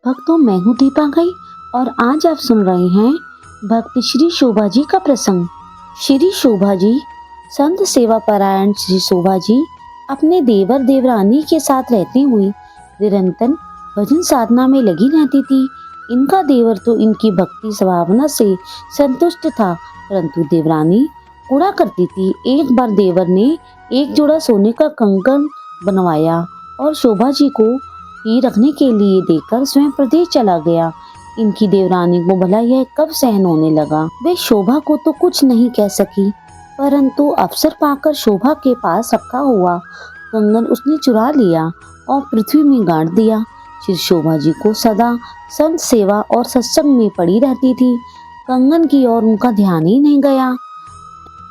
भक्तों, मैं हूँ दीपा गई और आज आप सुन रहे हैं भक्त श्री शोभा जी का प्रसंग। श्री शोभा जी संत सेवा परायण श्री शोभा जी अपने देवर देवरानी के साथ रहती हुई निरंतर भजन साधना में लगी रहती थी। इनका देवर तो इनकी भक्ति भावना से संतुष्ट था, परंतु देवरानी कूड़ा करती थी। एक बार देवर ने एक जोड़ा सोने का कंगन बनवाया और शोभा जी को ही रखने के लिए देकर स्वयं प्रदेश चला गया। इनकी देवरानी को भला यह कब सहन होने लगा। वे शोभा को तो कुछ नहीं कह सकी, परंतु अवसर पाकर शोभा के पास रखा हुआ कंगन उसने चुरा लिया और पृथ्वी में गाड़ दिया। श्री शोभा जी को सदा संत सेवा और सत्संग में पड़ी रहती थी, कंगन की ओर उनका ध्यान ही नहीं गया।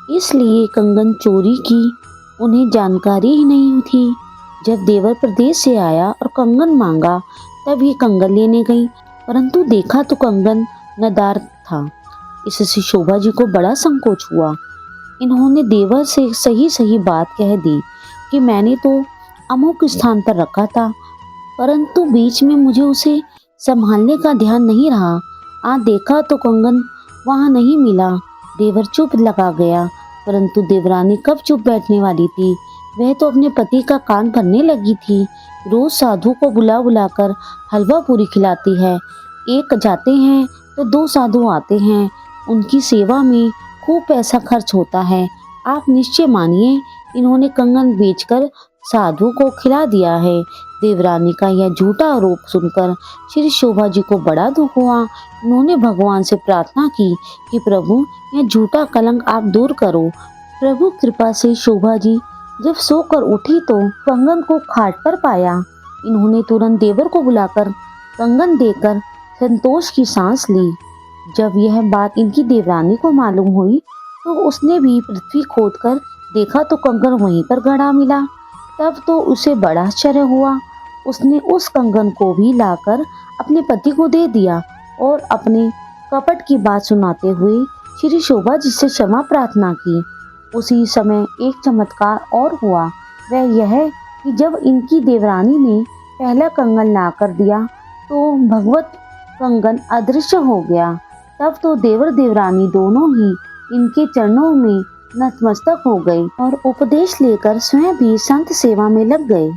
इसलिए कंगन चोरी की उन्हें जानकारी ही नहीं थी। जब देवर प्रदेश से आया और कंगन मांगा तब ये कंगन लेने गई, परंतु देखा तो कंगन नदार था। इससे शोभा जी को बड़ा संकोच हुआ। इन्होंने देवर से सही सही बात कह दी कि मैंने तो अमुक स्थान पर रखा था, परंतु बीच में मुझे उसे संभालने का ध्यान नहीं रहा। आज देखा तो कंगन वहाँ नहीं मिला। देवर चुप लगा गया, परंतु देवरानी कब चुप बैठने वाली थी। वह तो अपने पति का कान भरने लगी थी। रोज साधु को बुला बुलाकर हलवा पूरी खिलाती है। एक जाते हैं तो दो साधु आते हैं, उनकी सेवा में खूब पैसा खर्च होता है। आप निश्चय मानिए इन्होंने कंगन बेचकर साधु को खिला दिया है। देवरानी का यह झूठा आरोप सुनकर श्री शोभा जी को बड़ा दुख हुआ। उन्होंने भगवान से प्रार्थना की कि प्रभु यह झूठा कलंक आप दूर करो। प्रभु कृपा से शोभा जी जब सोकर उठी तो कंगन को खाट पर पाया। इन्होंने तुरंत देवर को बुलाकर कंगन देकर संतोष की सांस ली। जब यह बात इनकी देवरानी को मालूम हुई तो उसने भी पृथ्वी खोदकर देखा तो कंगन वहीं पर गड़ा मिला। तब तो उसे बड़ा आश्चर्य हुआ। उसने उस कंगन को भी लाकर अपने पति को दे दिया और अपने कपट की बात सुनाते हुए श्री शोभा जी से क्षमा प्रार्थना की। उसी समय एक चमत्कार और हुआ। वह यह कि जब इनकी देवरानी ने पहला कंगन ला कर दिया तो भगवत कंगन अदृश्य हो गया। तब तो देवर देवरानी दोनों ही इनके चरणों में नतमस्तक हो गए और उपदेश लेकर स्वयं भी संत सेवा में लग गए।